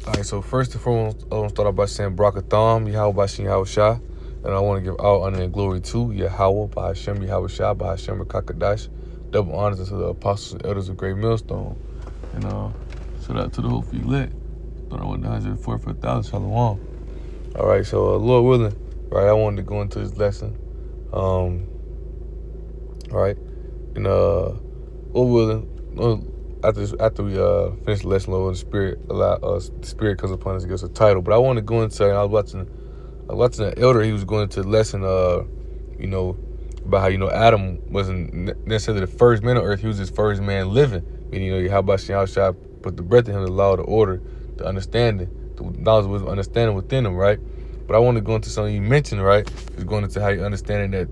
All right, so first and foremost, I want to start off by saying Barakatham, Yahweh Bashin Yahweh Shah. And I want to give all honor and glory to Yahweh, by Hashem, Yahweh Shah, by Hashem, Kakadash. Double honors to the apostles and elders of Great Millstone. And shout out to the whole feet lit. Thought I went 144,000. Shalom. All right, so Lord willing, right, I wanted to go into this lesson. All right, and Lord willing, after we finish the lesson, Lord, the Spirit comes upon us and gives us a title. But I want to go into, I was watching an elder. He was going into the lesson, about how Adam wasn't necessarily the first man on earth. He was his first man living. Meaning, how about Shah put the breath in him, the law, the order, the understanding, the knowledge, wisdom, understanding within him, right? But I want to go into something you mentioned, right? Is going into how you understanding that,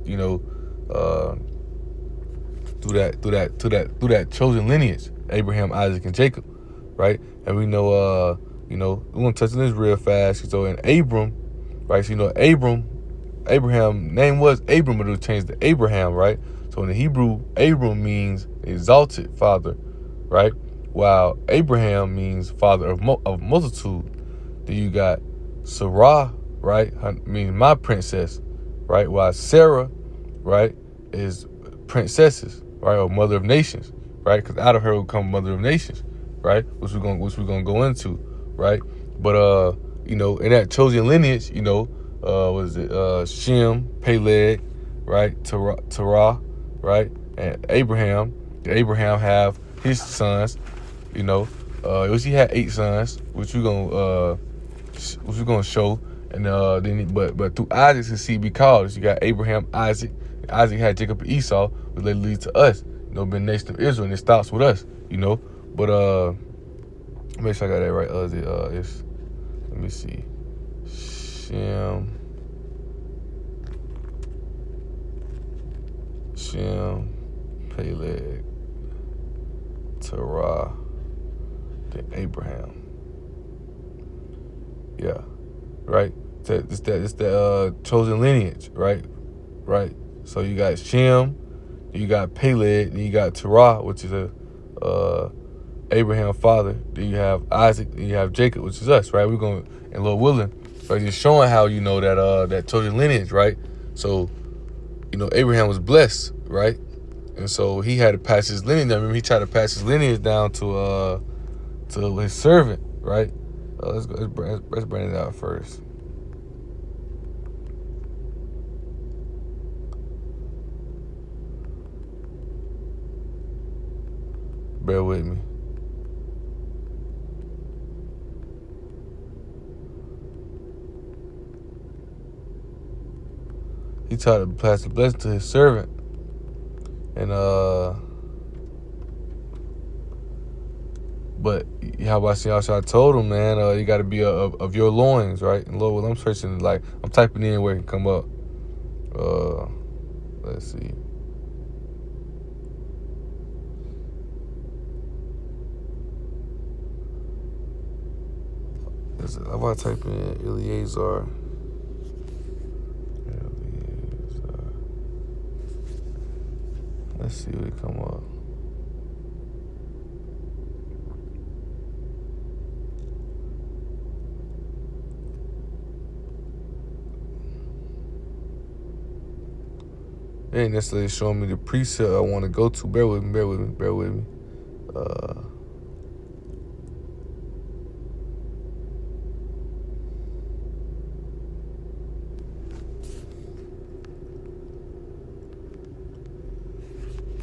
through that chosen lineage, Abraham, Isaac, and Jacob, right? And we know, we're gonna touch on this real fast. So in Abram, right? So Abraham name was Abram, but it was changed to Abraham, right? So in the Hebrew, Abram means exalted father, right? While Abraham means father of multitude. Then you got Sarah, right? Means my princess, right? While Sarah, right, is princesses, right, or mother of nations, right? Because out of her will come mother of nations, right? Which we're gonna go into, right? But in that chosen lineage, what is it? Shem, Peleg, right? Terah, right? And Abraham. Abraham have his sons, which he had 8 sons, which we're gonna show. And but through Isaac's seed be called. So you got Abraham, Isaac. Isaac had Jacob and Esau, which leads to us, being nation of Israel, and it stops with us, But make sure I got that right. Let me see, Shem, Peleg, Terah, then Abraham. Yeah, right. It's the chosen lineage, right? Right. So you got Shem, you got Peleg, then you got Terah, which is Abraham's father. Then you have Isaac, then you have Jacob, which is us, right? We're going, and Lord willing, right, just showing how that chosen lineage, right? So, Abraham was blessed, right? And so he had to pass his lineage down. Remember, he tried to pass his lineage down to his servant, right? Let's bring it out first. Bear with me. He tried to pass the blessing to his servant. And but how about I told him, man, you gotta be of your loins, right? And Lord, I'm searching, like I'm typing in where it can come up. Let's see. I'm about to type in Eleazar. Let's see what it come up. It ain't necessarily showing me the precept I want to go to. Bear with me.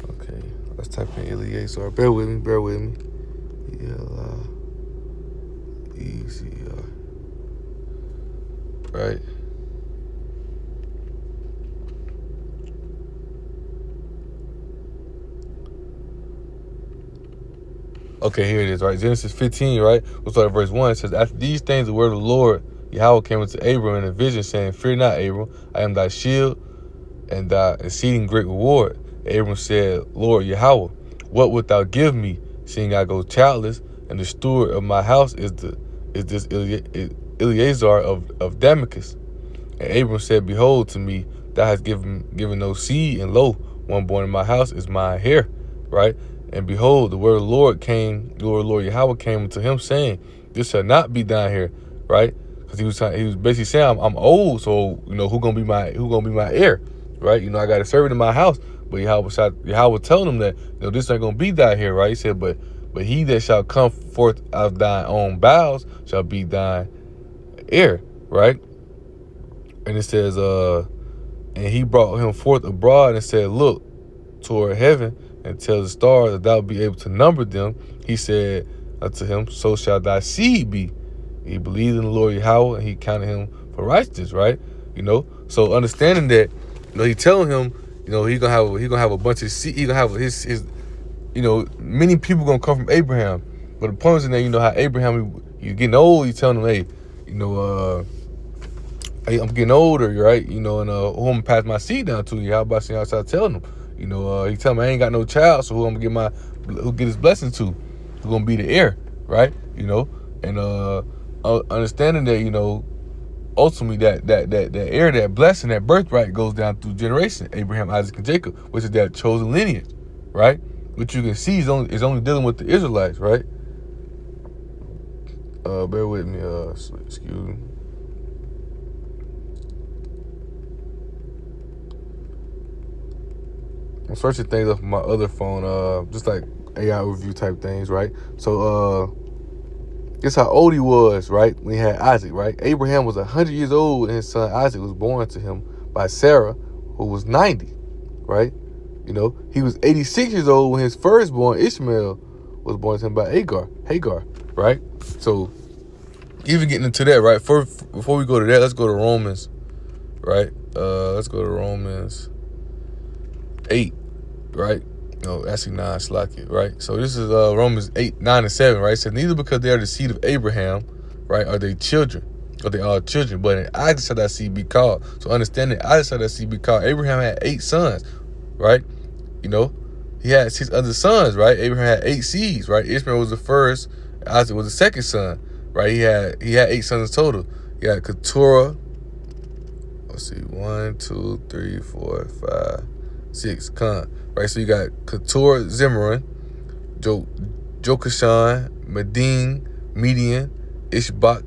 Okay, let's type in Eleazar. Bear with me. Easy. Right. Okay, here it is, right? Genesis 15, right? We'll start at verse 1. It says, after these things, the word of the Lord, Yahweh, came unto Abram in a vision, saying, fear not, Abram, I am thy shield and thy exceeding great reward. Abram said, Lord Yahweh, what wilt thou give me, seeing I go childless, and the steward of my house is this Eleazar of Damascus? And Abram said, behold, to me thou hast given no seed, and lo, one born in my house is my heir, right? And behold, the word of the Lord Yahweh came to him, saying, this shall not be down here, right? Because he was basically saying I'm old, so who gonna be my heir, right? I got a servant in my house, but Yahweh telling him that this ain't gonna be down here, right? He said, but he that shall come forth out of thine own bowels shall be thine heir, right? And it says, and he brought him forth abroad and said, look toward heaven and tell the stars that thou be able to number them. He said unto him, so shall thy seed be. He believed in the Lord Yahweh, and he counted him for righteousness, right? So understanding that, he telling him, he gonna have a bunch of seed. He gonna have his many people gonna come from Abraham. But the point is that how Abraham, he's getting old. He's telling him, hey, hey, I'm getting older, right? And who I'm gonna pass my seed down to? How about I start telling him? He tell me I ain't got no child, so who I'm gonna get his blessing to? Who's gonna be the heir, right? And understanding that, ultimately that heir, that blessing, that birthright goes down through generation, Abraham, Isaac, and Jacob, which is that chosen lineage, right? Which you can see is only dealing with the Israelites, right? Bear with me, excuse me. I'm searching things up on my other phone, just like AI review type things, right? So, guess how old he was, right, when he had Isaac, right? Abraham was 100 years old, and his son Isaac was born to him by Sarah, who was 90, right? He was 86 years old when his firstborn Ishmael was born to him by Hagar, right? So, even getting into that, right? Before we go to that, let's go to Romans, right? Let's go to Romans 8, right? No, actually 9, slack it, right? So this is Romans 8, 9, and 7, right? It says, neither because they are the seed of Abraham, right, are they children, or they are children, but in Isaac shall that seed be called. So understand that Isaac shall that seed be called. Abraham had 8 sons, right? He had 6 other sons, right? Abraham had 8 seeds, right? Ishmael was the first, Isaac was the second son, right? He had 8 sons total. He had Keturah, let's see, 1, 2, 3, 4, 5, 6, right? So you got Keturah, Zimran, Jokashan, Medin, Median, Ishbak,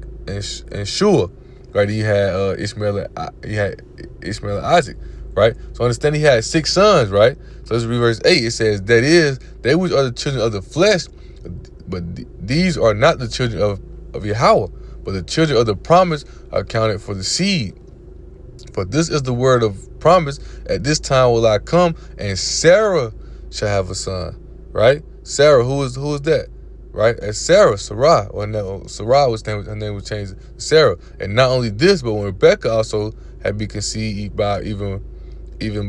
and Shua, right? He had Ishmael and Isaac, right? So understand he had 6 sons, right? So let's read verse 8. It says, that is, they which are the children of the flesh, but these are not the children of Yahweh, but the children of the promise are counted for the seed. For this is the word of promise, at this time will I come, and Sarah shall have a son, right? Sarah, who is that, right? As Sarah, or no, Sarah her name was changed to Sarah. And not only this, but when Rebecca also had been conceived by even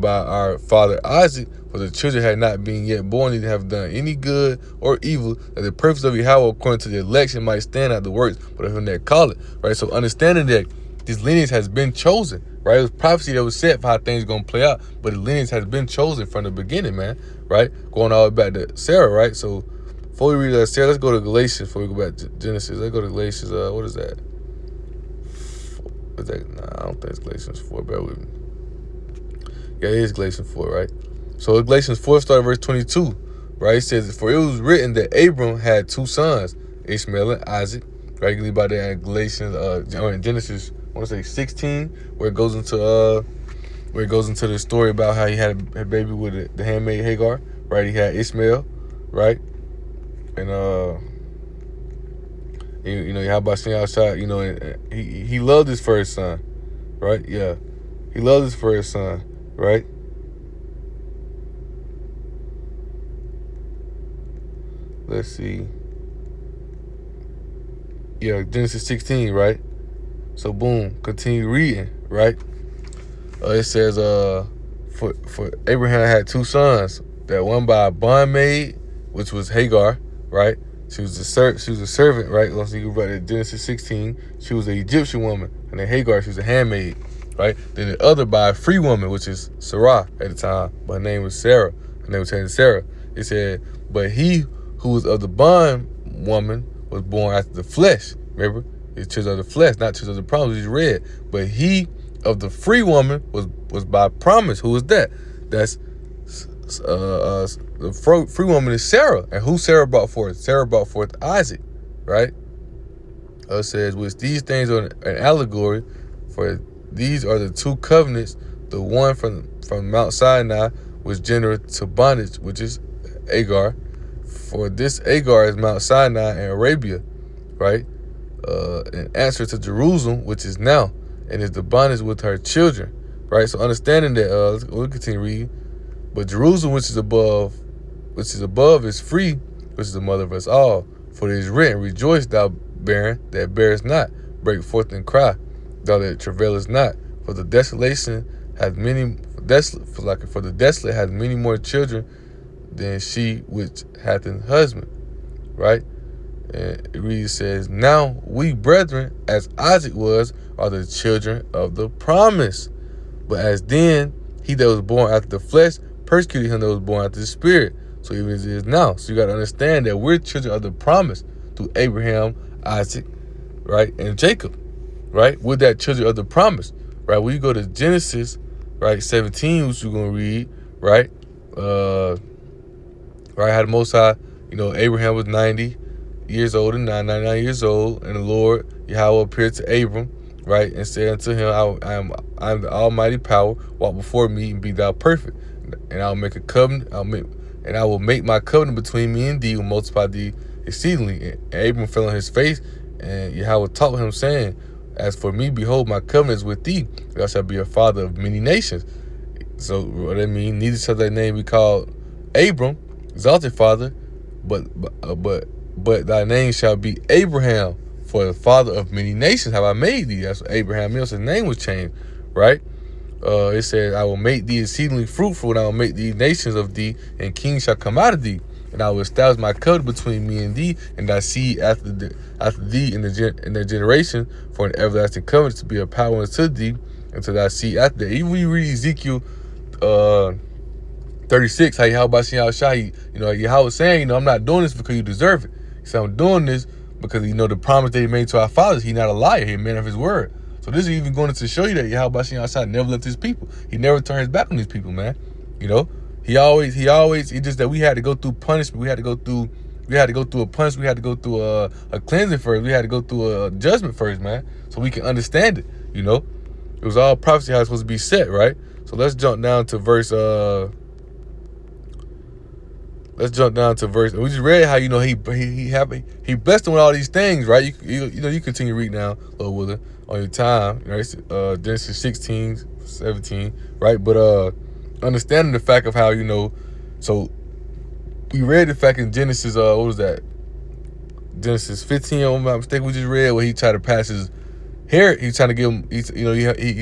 by our father Isaac, for the children had not been yet born, neither have done any good or evil, that the purpose of Yahweh according to the election might stand out the works, but of him that call it, right? So understanding that this lineage has been chosen, right? It was prophecy that was set for how things going to play out, but the lineage has been chosen from the beginning, man, right? Going all the way back to Sarah, right? So before we read Sarah, let's go to Galatians before we go back to Genesis. Let's go to Galatians, what is that? Nah, I don't think it's Galatians 4, bear with me. Yeah, it is Galatians 4, right? So Galatians 4 started verse 22, right? It says, for it was written that Abram had 2 sons, Ishmael and Isaac, right? You can read about that in Galatians, in Genesis, I want to say 16, where it goes into the story about how he had a baby with the handmaid Hagar, right? He had Ishmael, right? And how about seeing outside? And he loved his first son, right? Yeah, he loved his first son, right? Let's see. Yeah, Genesis 16, right? So boom, continue reading, right? It says, for Abraham had 2 sons, that one by a bondmaid, which was Hagar, right? She was a servant, right? Once you read it, Genesis 16, she was an Egyptian woman, and then Hagar, she was a handmaid, right? Then the other by a free woman, which is Sarah at the time, but her name was Sarah. Her name was changed to Sarah. It said, but he who was of the bond woman was born after the flesh. Remember, it's children of the flesh, not children of the promise. He's read, but he of the free woman was by promise. Who is that? That's the free woman is Sarah. And who Sarah brought forth? Sarah brought forth Isaac, right? It says, which these things are an allegory, for these are the two covenants, the one from Mount Sinai, which generate to bondage, which is Agar. For this Agar is Mount Sinai and Arabia, right? In answer to Jerusalem, which is now, and is the bondage with her children, right? So understanding that, we'll continue reading. But Jerusalem, which is above, is free, which is the mother of us all. For it is written, rejoice, thou barren that bearest not, break forth and cry, thou that travailest not. For the desolation hath many, for the desolate hath many more children than she which hath an husband, right? And it reads, says, now we brethren, as Isaac was, are the children of the promise. But as then he that was born after the flesh persecuted him that was born after the spirit. So even as it is now. So you got to understand that we're children of the promise through Abraham, Isaac, right, and Jacob, right? We're that children of the promise, right? When you go to Genesis, right, 17, which we're going to read, right? Right, how the Most High, Abraham was 90 years old and 99 years old, and the Lord Yahweh appeared to Abram, right, and said unto him, I am the almighty power, walk before me and be thou perfect. And I will make a covenant, I will make my covenant between me and thee, and multiply thee exceedingly. And Abram fell on his face, and Yahweh taught him, saying, as for me, behold, my covenant is with thee, thou shalt be a father of many nations. So what that means, neither shall thy name be called Abram, exalted father, but thy name shall be Abraham, for the father of many nations have I made thee. That's what Abraham means. His name was changed, right? It says, I will make thee exceedingly fruitful, and I will make thee nations of thee, and kings shall come out of thee. And I will establish my covenant between me and thee, and thy seed after thee in their generation, for an everlasting covenant to be a power unto thee, and to thy seed after thee. Even when you read Ezekiel 36, how Yahweh Shai, Yahweh saying, I'm not doing this because you deserve it. He said, I'm doing this because, the promise that he made to our fathers, he's not a liar, he's a man of his word. So this is even going to show you that Yahweh Shai never left his people. He never turned his back on his people, man. He just that we had to go through punishment. We had to go through a punishment. We had to go through a cleansing first. We had to go through a judgment first, man, so we can understand it. It was all prophecy how it's supposed to be set, right? So let's jump down to verse. We just read how he blessed them with all these things, right? You continue reading now, Lord willing, on your time. Genesis 16, 17, right? But understanding the fact of how so we read the fact in Genesis. What was that? Genesis 15, if I'm not mistaken. We just read where he tried to pass his hair. He's trying to give him. He's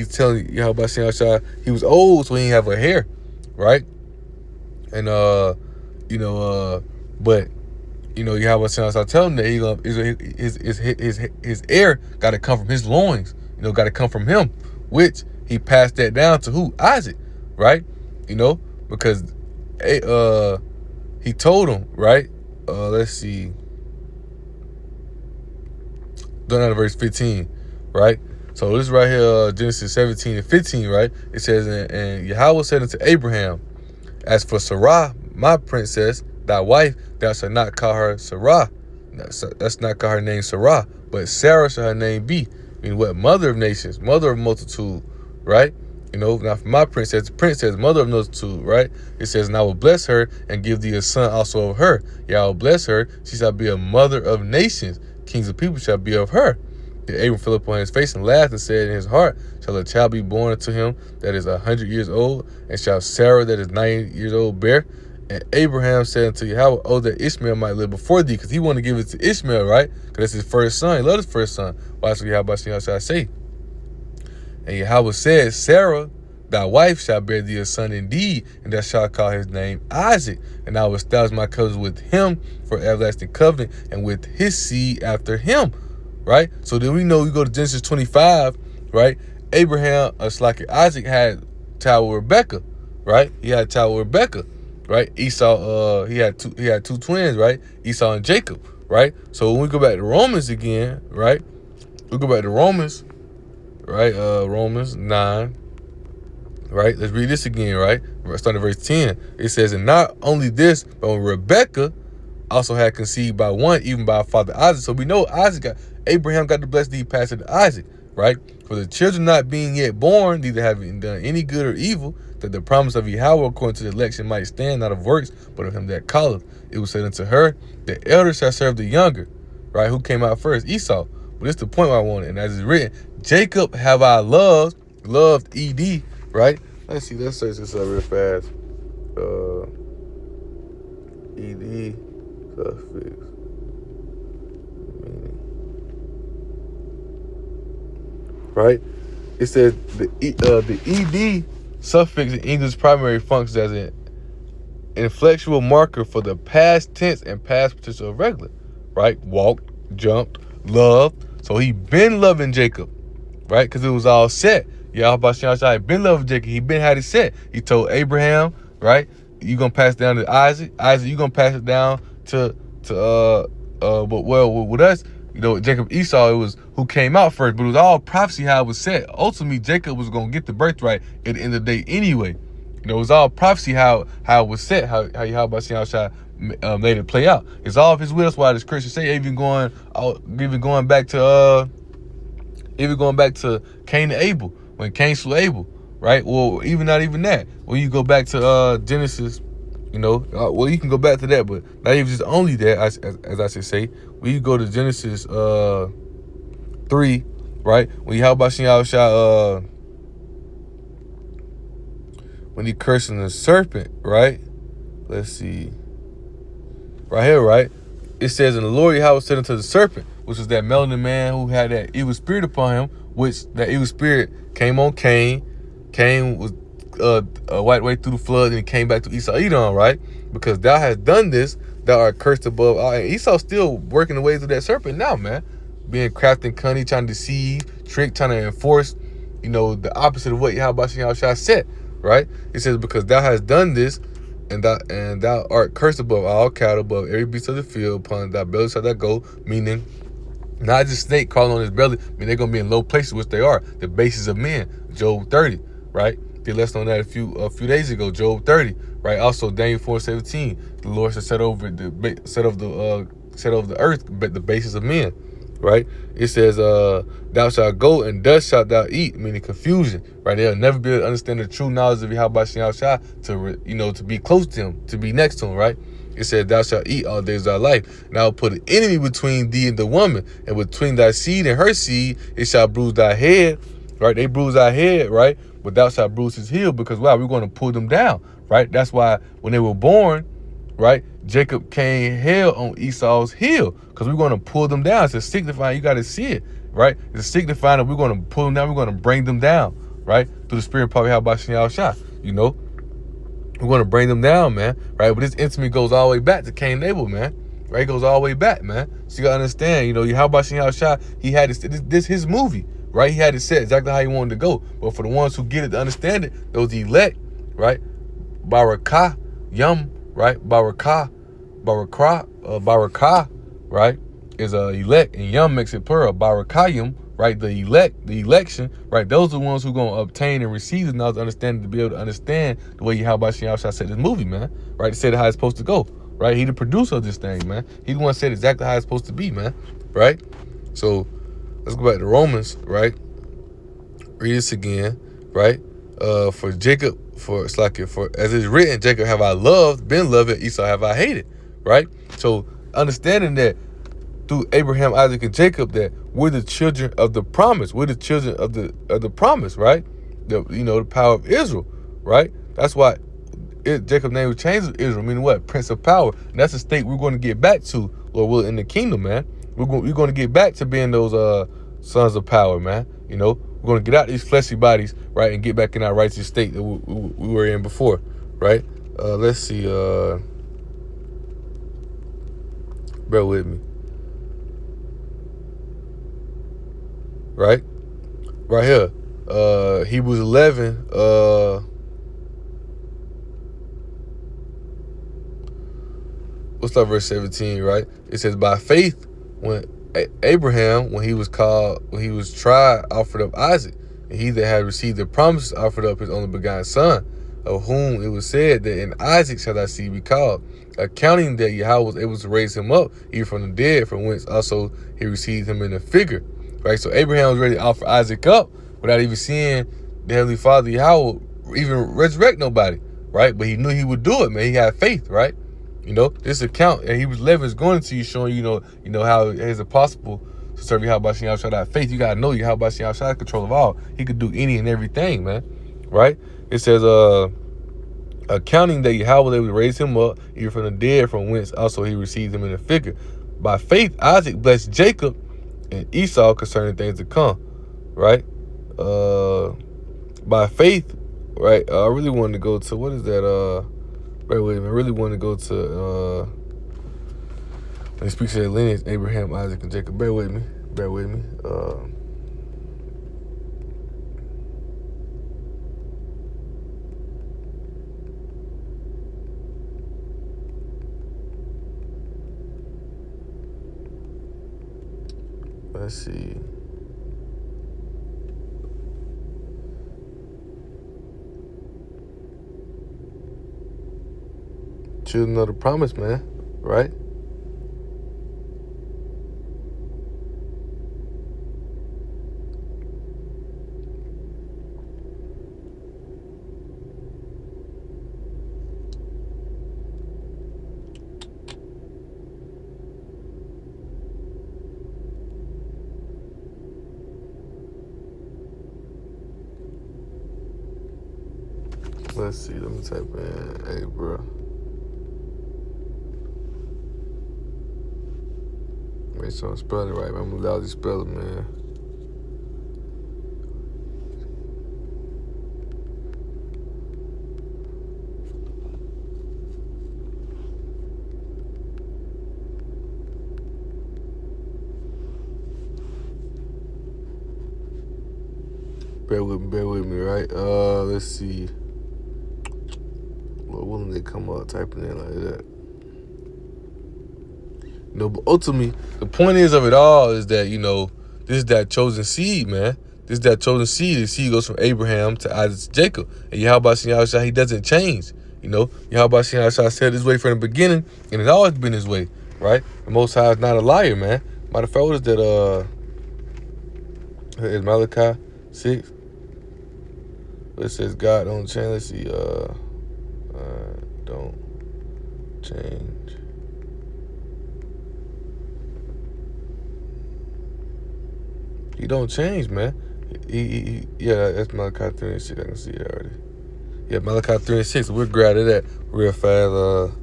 telling Yahweh Shai he was old, so he didn't have a hair, right? And but Yahweh Shai telling him that his heir got to come from his loins. Got to come from him, which he passed that down to who? Isaac, right? Because he told him, right? Let's see. Going down to verse 15, right? So this right here, Genesis 17 and 15, right? It says, and Yahweh said unto Abraham, as for Sarah, my princess, thy wife, thou shalt not call her Sarah. That's not call her name Sarah, but Sarah shall her name be. What? Mother of nations, mother of multitude, right? Now for my princess, mother of multitude, right? It says, and I will bless her and give thee a son also of her. Yeah, I will bless her. She shall be a mother of nations. Kings of people shall be of her. Then Abram fell upon his face and laughed and said in his heart, shall a child be born unto him that is 100 years old? And shall Sarah that is 90 years old bear? And Abraham said unto Yahweh, oh, that Ishmael might live before thee, because he wanted to give it to Ishmael, right? Because that's his first son. He loved his first son. Watch what Yahweh shall say. And Yahweh said, Sarah, thy wife, shall bear thee a son indeed, and thou shalt call his name Isaac. And I will establish my covenant with him for everlasting covenant, and with his seed after him. Right? So then we go to Genesis 25, right? Isaac had a child with Rebekah, right? He had a child with Rebekah, right? Esau, he had two twins, right? Esau and Jacob, right? So when we go back to Romans again, right? We go back to Romans, right? Romans 9, right? Let's read this again, right? Starting at verse 10. It says, and not only this, but when Rebekah also had conceived by one, even by our father Isaac. So we know Abraham got the blessing, he passed it to Isaac, right? For the children not being yet born, neither having done any good or evil, that the promise of Yahweh according to the election might stand, not of works, but of him that calleth. It was said unto her, the elder shall serve the younger, right? Who came out first? Esau. But it's the point I wanted. And as it's written, Jacob have I loved ED, right? Let's search this up real fast. ED suffix meaning. Right? It says the ED suffix in English primary functions as an inflectual marker for the past tense and past potential of regular. Right? Walked, jumped, loved. So he been loving Jacob, right? Because it was all set. Yahweh been loving Jacob. He been had it set. He told Abraham, right? You gonna pass it down to Isaac. Isaac, you gonna pass it down to with us, you know, Jacob Esau, it was who came out first, but it was all prophecy how it was set. Ultimately, Jacob was gonna get the birthright at the end of the day anyway. You know, it was all prophecy how it was set, how Yahweh made it play out. It's all of his will. That's why this Christians say even going back to Cain and Abel, when Cain slew Abel, right? Well, even not even that. When you go back to Genesis, you know, well, you can go back to that, but not even just only that, as I should say. When you go to Genesis 3, right? When Yahweh when he cursing the serpent, right? Let's see. Right here, right? It says, and the Lord Yahweh said unto the serpent, which was that melanin man who had that evil spirit upon him, which that evil spirit came on Cain. Cain was wiped way through the flood, and he came back to Esau Edom, right? Because thou hast done this, thou art cursed above all. And Esau still working the ways of that serpent now, man. Being crafty and cunning, trying to deceive, trick, trying to enforce, you know, the opposite of what Yahweh said, right? It says, because thou hast done this, and thou art cursed above all cattle, above every beast of the field, upon thy belly shall thou go, meaning not just snake crawling on his belly, I mean they're gonna be in low places, which they are, the bases of men. Job 30, right? Did lesson on that a few days ago. Job 30, right? Also Daniel 4:17, the Lord shall set over the earth, but the bases of men, right? It says, thou shalt go and dust shalt thou eat, meaning confusion, right? They'll never be able to understand the true knowledge of Yahweh to be close to him, to be next to him, right? It says, thou shalt eat all the days of thy life. And I will put an enemy between thee and the woman, and between thy seed and her seed, it shall bruise thy head, right? They bruise our head, right? But thou shalt bruise his heel, because, wow, we're going to pull them down, right? That's why when they were born, right, Jacob came hell on Esau's heel, because we're going to pull them down. It's a signifying, you got to see it, right? It's a signifying that we're going to pull them down, we're going to bring them down, right? Through the spirit of power, how about you know? We're going to bring them down, man, right? But this intimacy goes all the way back to Cain and Abel, man, right? It goes all the way back, man. So you got to understand, you know, how about he had this his movie, right? He had it set exactly how he wanted to go. But for the ones who get it to understand it, those elect, right? Barakah, Yum, right? Barakah, right? Is elect, and Yum makes it plural. Barakayim, right? The election, right? Those are the ones who are going to obtain and receive the knowledge, understanding, to be able to understand the way Yahweh said this movie, man, right? To say how it's supposed to go, right? He the producer of this thing, man. He the one said exactly how it's supposed to be, man, right? So let's go back to Romans, right? Read this again, right? For Jacob, for as it's written, Jacob have I loved, been loved, Esau have I hated, right? So understanding that through Abraham, Isaac, and Jacob, that we're the children of the promise. We're the children of the promise, right? The power of Israel, right? That's why Jacob's name was changed to Israel, meaning what? Prince of power. And that's a state we're going to get back to, Lord will, in the kingdom, man. We're going to get back to being those sons of power, man. You know, we're going to get out these fleshy bodies, right, and get back in our righteous state that we were in before, right? Let's see. Bear with me. Right here, Hebrews 11, what's that, verse 17, right? It says, by faith, when Abraham, when he was tried, offered up Isaac, and he that had received the promise offered up his only begotten son, of whom it was said that in Isaac shall thy seed be called, accounting that Yahweh was able to raise him up even from the dead, from whence also he received him in a figure. Right? So Abraham was ready to offer Isaac up without even seeing the Heavenly Father Yahweh even resurrect nobody. Right? But he knew he would do it, man. He had faith, right? This account and he was leveraged going to you, showing how it is possible to serve Yahweh Shem Shah that faith. You gotta know Yahweh Shem Shah control of all. He could do any and everything, man. Right? It says, accounting that Yahweh would raise him up even from the dead, from whence also he received him in a figure. By faith, Isaac blessed Jacob and Esau concerning things to come. Right? By faith, right? I really wanted to go to, what is that? Bear with me. I really want to go to when he speaks of the lineage, Abraham, Isaac, and Jacob. Bear with me. Bear with me. Let's see. Children of the promise, man. Right? Let's see. Let me type in, hey, bro. Make sure I'm spelling it right, man. I'm gonna loudly spell it, man. Bear with me, right? Let's see. Lord willing, they come out typing in like that. But ultimately, the point of it all is that, this is that chosen seed, man. This is that chosen seed. The seed goes from Abraham to Isaac to Jacob. And Yahweh Shem Shah, he doesn't change. Yahweh Shem Shah said his way from the beginning, and it's always been his way, right? The Most High is not a liar, man. Matter of fact, what is that? Is Malachi 6? It says God don't change. Let's see. Don't change. He don't change, man. Yeah, that's Malachi 3 and 6. I can see it already. Yeah, Malachi 3 and 6. We'll grab it that real fast.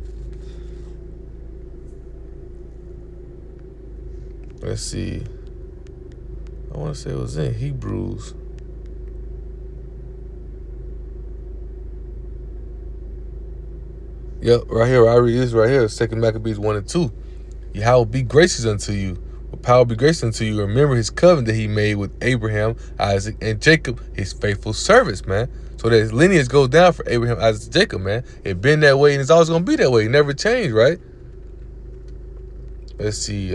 Let's see. I want to say it was in Hebrews. Yep, right here. I read this right here. 2 Maccabees 1 and 2. Yahweh be gracious unto you. With power be gracious unto you. Remember his covenant that he made with Abraham, Isaac, and Jacob, his faithful servants, man. So that his lineage goes down for Abraham, Isaac, and Jacob, man. It's been that way and it's always going to be that way. It never changed, right? Let's see.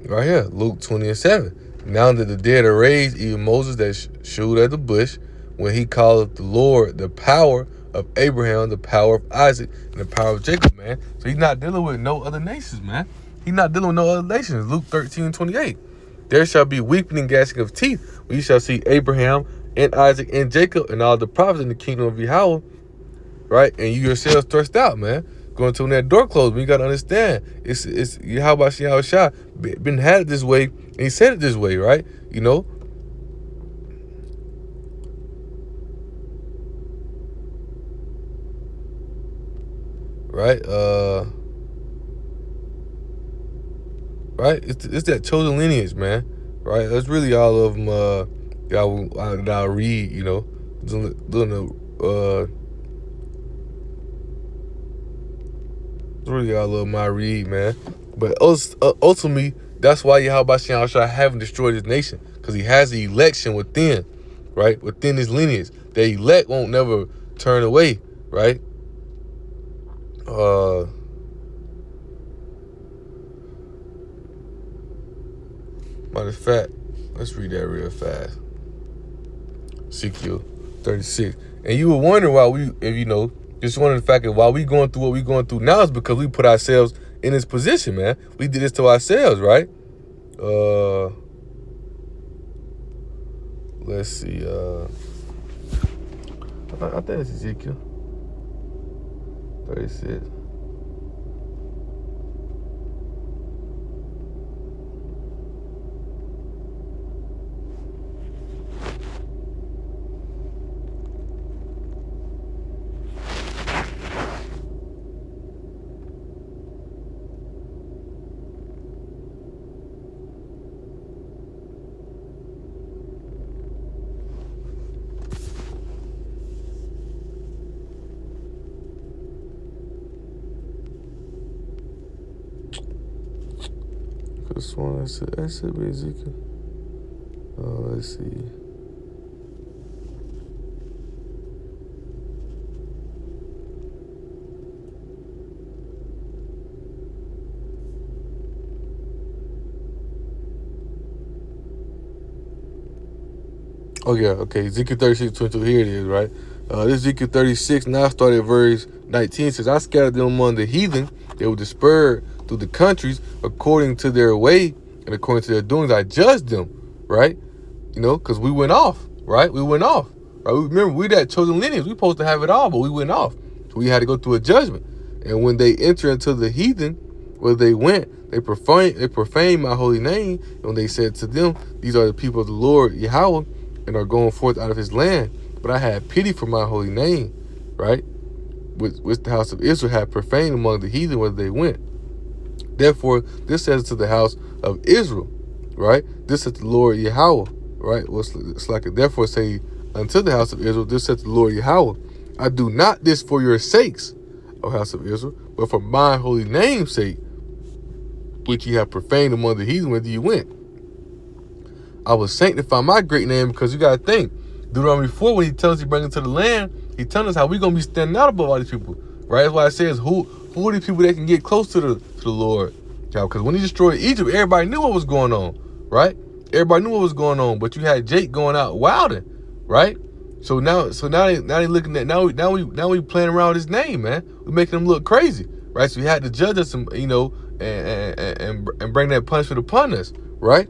Right here, Luke 20 and 7. Now that the dead are raised, even Moses that shewed at the bush, when he called the Lord the power of Abraham, the power of Isaac, and the power of Jacob, man. So he's not dealing with no other nations, man. He's not dealing with no other nations. Luke 13 and 28. There shall be weeping and gnashing of teeth when you shall see Abraham and Isaac and Jacob and all the prophets in the kingdom of Yahweh, right? And you yourselves thrust out, man. Going to when that door closed, but you got to understand, it's Yahweh Shem Shah been had it this way, and he said it this way, right? Right? Right? It's that chosen lineage, man. Right? That's really all of them. That I'll read, doing it's really all of my read, man. But ultimately, that's why Yahweh Shem Shah haven't destroyed his nation, because he has the election within, right? Within his lineage. The elect won't never turn away, right? Matter of fact, let's read that real fast. Ezekiel 36. And you were wondering why just wondering the fact that why we going through what we going through now is because we put ourselves in this position, man. We did this to ourselves, right? Let's see. I think it's Ezekiel 36. This one, that should be Ezekiel. Let's see. Oh yeah, okay. Ezekiel 36, 22. Here it is, right? This Ezekiel 36 now started at verse 19. Says, I scattered them among the heathen. They were dispersed through the countries according to their way and according to their doings. I judged them, right? Because we went off, right? We went off. Right? Remember, we that chosen lineage. We supposed to have it all, but we went off. So we had to go through a judgment. And when they enter into the heathen, where they went, they profaned my holy name. And when they said to them, these are the people of the Lord Yahweh, and are going forth out of his land. But I had pity for my holy name, right? Which the house of Israel had profaned among the heathen where they went. Therefore, this says to the house of Israel, right? This is the Lord Yahweh, right? Well, it's like therefore say unto the house of Israel, this says the Lord Yahweh, I do not this for your sakes, O house of Israel, but for my holy name's sake, which ye have profaned among the heathen where you went. I will sanctify my great name, because you got to think, Deuteronomy 4, when he tells us he brings us to the land, he tells us how we're going to be standing out above all these people, right? That's why it says, who are these people that can get close to the Lord? Because when he destroyed Egypt, everybody knew what was going on, right? Everybody knew what was going on, but you had Jake going out wilding, right? So now they looking at now we playing around with his name, man. We're making him look crazy, right? So he had to judge us, and bring that punishment upon us, right?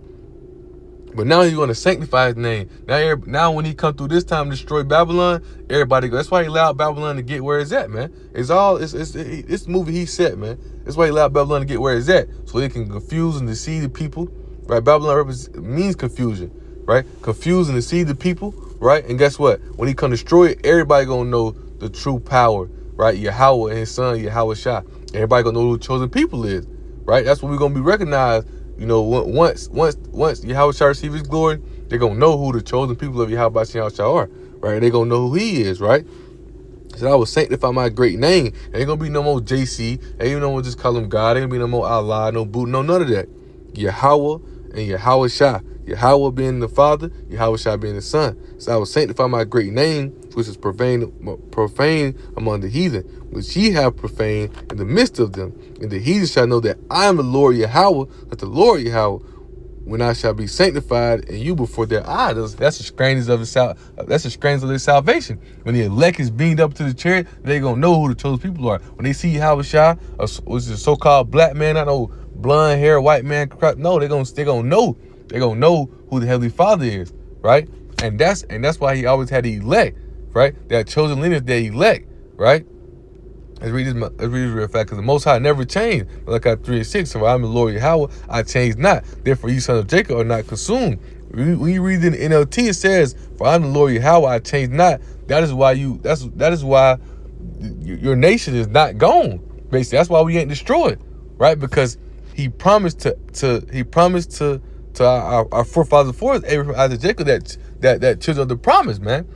But now he's going to sanctify his name. Now when he come through this time to destroy Babylon, everybody go. That's why he allowed Babylon to get where it's at, man. It's the movie he set, man. That's why he allowed Babylon to get where it's at, so it can confuse and deceive the people, right? Babylon means confusion, right? Confuse and deceive the people, right? And guess what? When he come destroy it, everybody gonna know the true power, right? Yahweh and his son Yahweh Shah. Everybody gonna know who the chosen people is, right? That's when we're gonna be recognized. Once Yahweh Shah receives his glory, they're going to know who the chosen people of Yahweh Shah are, right? They're going to know who he is, right? So I will sanctify my great name. Ain't going to be no more JC. Ain't no more just call him God. Ain't going to be no more Allah, no Buddha, no none of that. Yahweh and Yahweh Shah. Yahweh being the Father, Yahweh Shah being the Son. So I will sanctify my great name, which is profane among the heathen, which ye have profaned in the midst of them. And the heathen shall know that I am the Lord Yahweh, that the Lord Yahweh, when I shall be sanctified in you before their eyes. That's the strangeness of their salvation. When the elect is beamed up to the chariot, they gonna know who the chosen people are. When they see Yahweh Shah, which is a so-called black man, I know blonde hair, white man, no, they gonna know. They're going to know who the Heavenly Father is, right? And that's why he always had the elect, right? That chosen lineage, that elect, right? Let's read this real fast, because the Most High never changed. Malachi 3:6, so I am the Lord Yahweh, I change not. Therefore, you sons of Jacob are not consumed. When you read in the NLT, it says, for I am the Lord Yahweh, I change not. That is why your nation is not gone. Basically, that's why we ain't destroyed, right? Because he promised to our forefathers before us, Abraham, Isaac, Jacob, that children of the promise, man.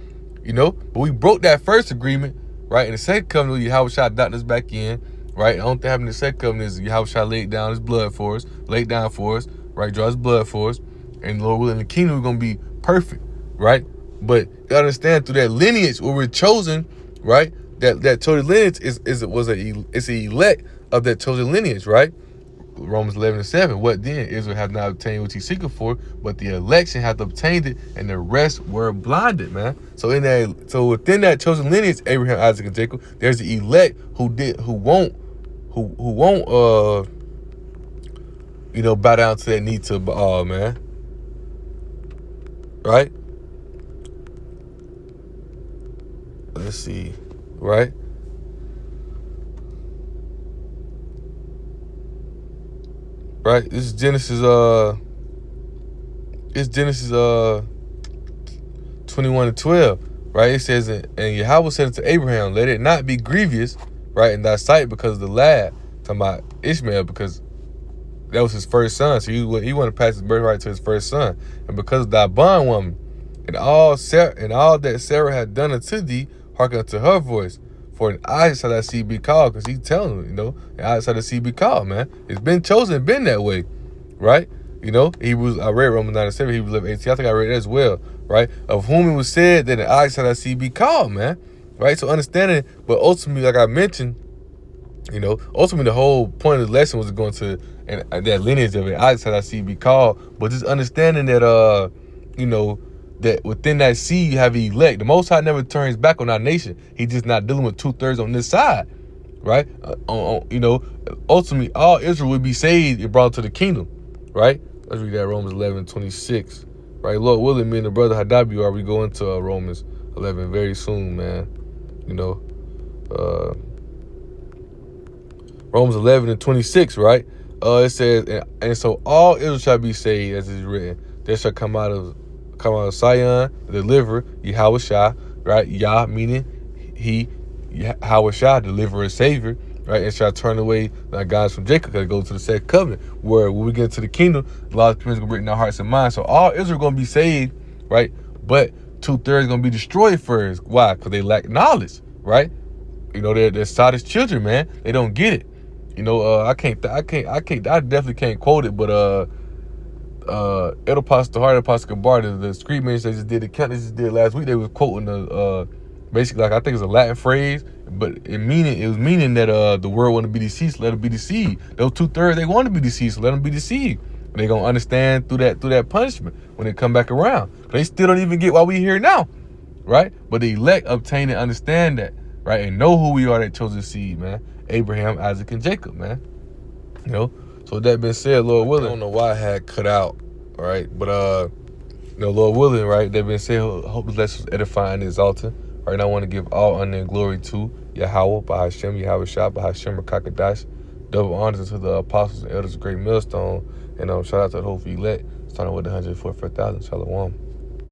But we broke that first agreement, right? And the second covenant, Yahweh Shah adopted us back in, right? The only thing happened in the second covenant is Yahweh Shah laid down his blood for us, right? Draw his blood for us. And Lord willing, the kingdom, we're going to be perfect, right? But you understand, through that lineage where we're chosen, right? that chosen lineage it's an elect of that chosen lineage, right? Romans 11:7. What then? Israel have not obtained what he seeking for, but the election hath obtained it, and the rest were blinded, man. So within that chosen lineage, Abraham, Isaac, and Jacob, there's the elect who won't bow down to that need to Baal, man. Right? Let's see. Right? Right? This is Genesis 21:12, right? It says, and Yahweh said unto Abraham, let it not be grievous, right, in thy sight because of the lad, talking about Ishmael, because that was his first son. So he wanted to pass his birthright to his first son. And because of thy bondwoman, and all that Sarah had done unto thee, hearken unto her voice. For in Isaac shall thy seed be called, because he's telling him, in Isaac shall thy seed be called, man. It's been chosen, been that way, right? Hebrews, I read Romans 9:7, Hebrews 11:18. I think I read it as well, right? Of whom it was said that in Isaac shall thy seed be called, man, right? So understanding, but ultimately, like I mentioned, ultimately the whole point of the lesson was going to and that lineage of it. Isaac shall thy seed be called, but just understanding that, that within that seed you have the elect. The Most High never turns back on our nation. He's just not dealing with 2/3 on this side, right? Ultimately, all Israel will be saved and brought to the kingdom, right? Let's read that Romans 11:26, right? Lord willing, me and the brother Hadabi are we go into Romans 11 very soon, man. Romans 11:26, right? It says, and so all Israel shall be saved, as is written. There shall come out of Zion, the deliverer, Yahweh Shah, right? Yah meaning he, Yahweh Shah, deliverer, savior, right? And shall turn away thy gods from Jacob, because it goes to the second covenant, where when we get into the kingdom, a lot of people are going to be in our hearts and minds. So all Israel going to be saved, right? But 2/3 going to be destroyed first. Why? Because they lack knowledge, right? They're Sodom's children, man. They don't get it. I definitely can't quote it, but El Pastor Hard, El Pastor Gabar, the street ministers they just did, the count they just did last week, they was quoting the basically, like, I think it's a Latin phrase, but it was meaning that the world want to be deceived, so let it be deceived. Those 2/3 they want to be deceived, so let them be deceived. They gonna understand through that punishment when they come back around. But they still don't even get why we here now, right? But the elect obtain and understand that, right, and know who we are, that chosen seed, man. Abraham, Isaac, and Jacob, man. So with that being said, Lord willing, I don't know why I had cut out, all right? But Lord willing, right? That being said, hope this lesson was edifying and exalting. Right now, I want to give all honor and glory to Yahweh, Bahashem, Yahweh Shah, Bahashem, Rakakadash. Double honors to the apostles and elders of Great Millstone. And shout out to the whole elect, starting with the 144,000. Shalom.